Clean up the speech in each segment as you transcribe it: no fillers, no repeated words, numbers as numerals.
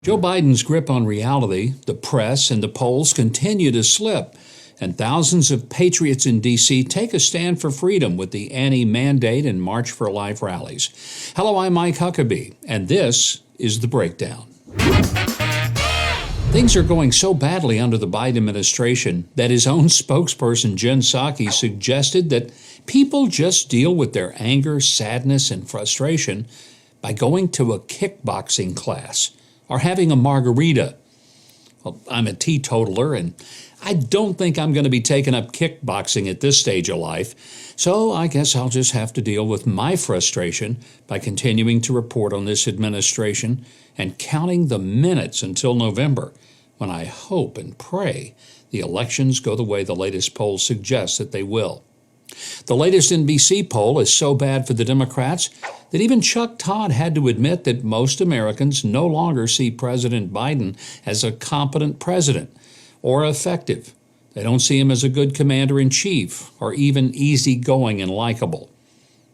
Joe Biden's grip on reality, the press, and the polls continue to slip, and thousands of patriots in D.C. take a stand for freedom with the anti-mandate and March for Life rallies. Hello, I'm Mike Huckabee, and this is The Breakdown. Things are going so badly under the Biden administration that his own spokesperson, Jen Psaki, suggested that people just deal with their anger, sadness, and frustration by going to a kickboxing class or having a margarita. Well, I'm a teetotaler, and I don't think I'm going to be taking up kickboxing at this stage of life, so I guess I'll just have to deal with my frustration by continuing to report on this administration and counting the minutes until November, when I hope and pray the elections go the way the latest polls suggest that they will. The latest NBC poll is so bad for the Democrats that even Chuck Todd had to admit that most Americans no longer see President Biden as a competent president or effective. They don't see him as a good commander-in-chief or even easygoing and likable.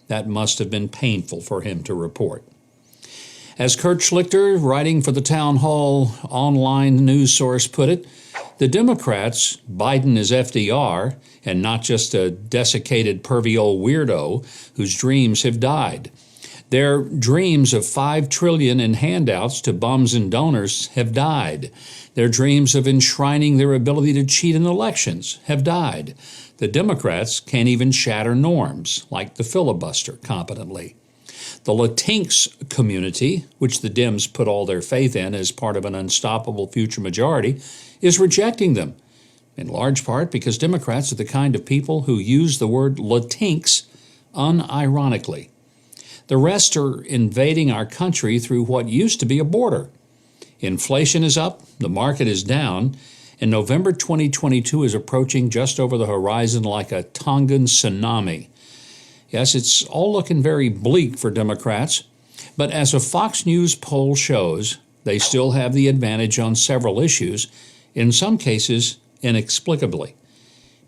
That must have been painful for him to report. As Kurt Schlichter, writing for the Town Hall online news source, put it, the Democrats, Biden is FDR, and not just a desiccated, pervy old weirdo whose dreams have died. Their dreams of $5 trillion in handouts to bums and donors have died. Their dreams of enshrining their ability to cheat in elections have died. The Democrats can't even shatter norms, like the filibuster, competently. The Latinx community, which the Dems put all their faith in as part of an unstoppable future majority, is rejecting them, in large part because Democrats are the kind of people who use the word Latinx unironically. The rest are invading our country through what used to be a border. Inflation is up, the market is down, and November 2022 is approaching just over the horizon like a Tongan tsunami. Yes, it's all looking very bleak for Democrats, but as a Fox News poll shows, they still have the advantage on several issues, in some cases inexplicably.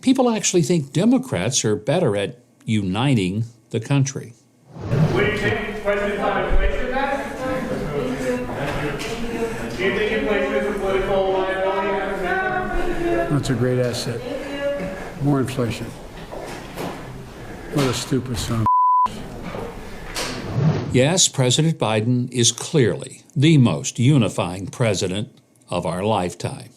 People actually think Democrats are better at uniting the country. Would you take President Biden's place with that? Do you think it places a political liability? That's a great asset. More inflation. What a stupid son of a... Yes, President Biden is clearly the most unifying president of our lifetime.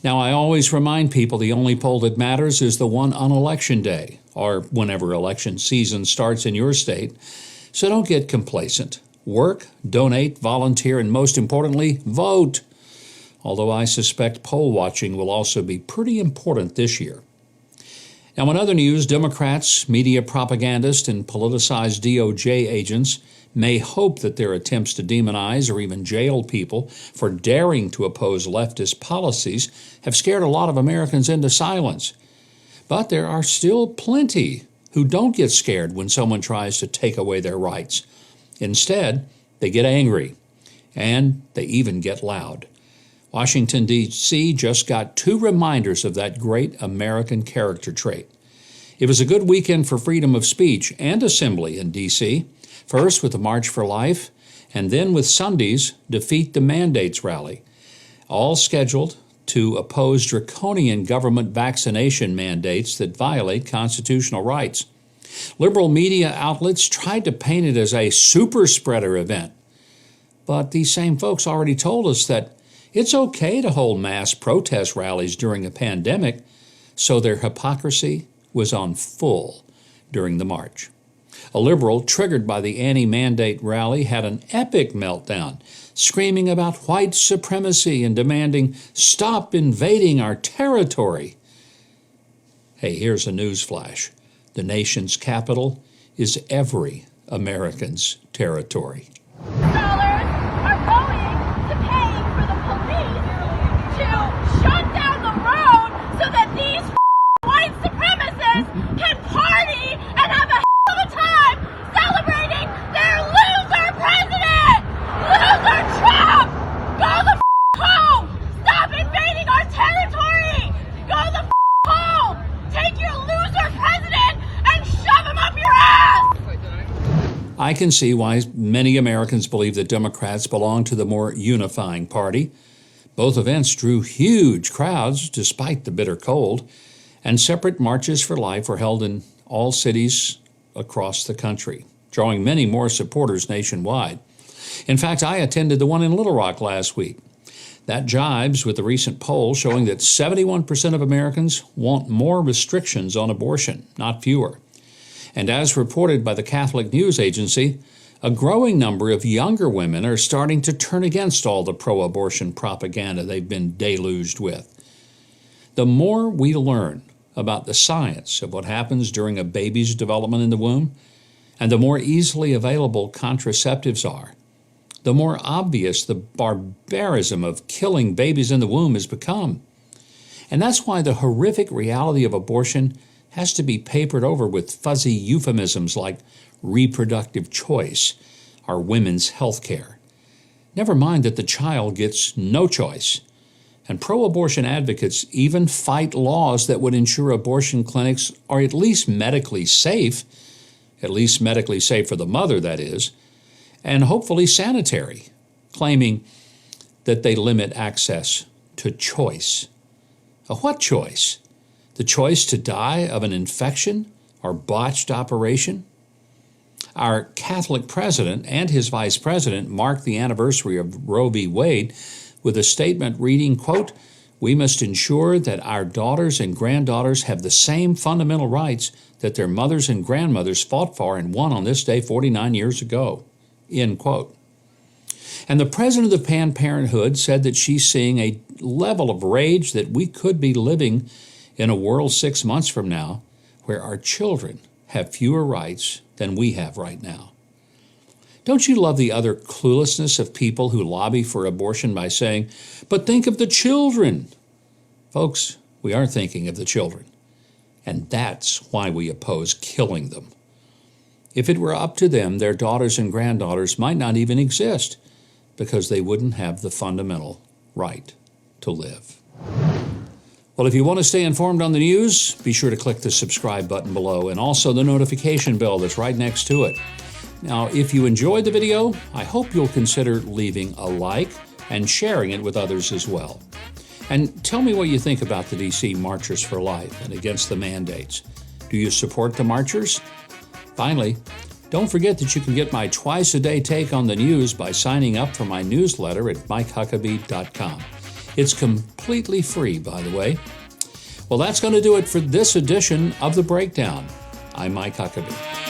Now, I always remind people the only poll that matters is the one on Election Day, or whenever election season starts in your state. So don't get complacent. Work, donate, volunteer, and most importantly, vote. Although I suspect poll watching will also be pretty important this year. Now, in other news, Democrats, media propagandists, and politicized DOJ agents may hope that their attempts to demonize or even jail people for daring to oppose leftist policies have scared a lot of Americans into silence. But there are still plenty who don't get scared when someone tries to take away their rights. Instead, they get angry, and they even get loud. Washington, D.C. just got 2 reminders of that great American character trait. It was a good weekend for freedom of speech and assembly in D.C., first with the March for Life, and then with Sunday's Defeat the Mandates rally, all scheduled to oppose draconian government vaccination mandates that violate constitutional rights. Liberal media outlets tried to paint it as a super spreader event, but these same folks already told us that it's okay to hold mass protest rallies during a pandemic, so their hypocrisy was on full during the march. A liberal, triggered by the anti-mandate rally, had an epic meltdown, screaming about white supremacy and demanding, "Stop invading our territory." Hey, here's a news flash. The nation's capital is every American's territory. I can see why many Americans believe that Democrats belong to the more unifying party. Both events drew huge crowds despite the bitter cold, and separate marches for life were held in all cities across the country, drawing many more supporters nationwide. In fact, I attended the one in Little Rock last week. That jibes with the recent poll showing that 71% of Americans want more restrictions on abortion, not fewer. And as reported by the Catholic News Agency, a growing number of younger women are starting to turn against all the pro-abortion propaganda they've been deluged with. The more we learn about the science of what happens during a baby's development in the womb, and the more easily available contraceptives are, the more obvious the barbarism of killing babies in the womb has become. And that's why the horrific reality of abortion has to be papered over with fuzzy euphemisms like reproductive choice or women's health care. Never mind that the child gets no choice. And pro-abortion advocates even fight laws that would ensure abortion clinics are at least medically safe for the mother, that is, and hopefully sanitary, claiming that they limit access to choice. What choice? The choice to die of an infection or botched operation? Our Catholic president and his vice president marked the anniversary of Roe v. Wade with a statement reading, quote, "We must ensure that our daughters and granddaughters have the same fundamental rights that their mothers and grandmothers fought for and won on this day 49 years ago." End quote. And the president of Planned Parenthood said that she's seeing a level of rage that we could be living in a world 6 months from now where our children have fewer rights than we have right now. Don't you love the utter cluelessness of people who lobby for abortion by saying, "But think of the children"? Folks, we are thinking of the children, and that's why we oppose killing them. If it were up to them, their daughters and granddaughters might not even exist because they wouldn't have the fundamental right to live. Well, if you want to stay informed on the news, be sure to click the subscribe button below and also the notification bell that's right next to it. Now, if you enjoyed the video, I hope you'll consider leaving a like and sharing it with others as well. And tell me what you think about the D.C. Marchers for Life and against the mandates. Do you support the marchers? Finally, don't forget that you can get my twice-a-day take on the news by signing up for my newsletter at MikeHuckabee.com. It's completely free, by the way. Well, that's going to do it for this edition of The Breakdown. I'm Mike Huckabee.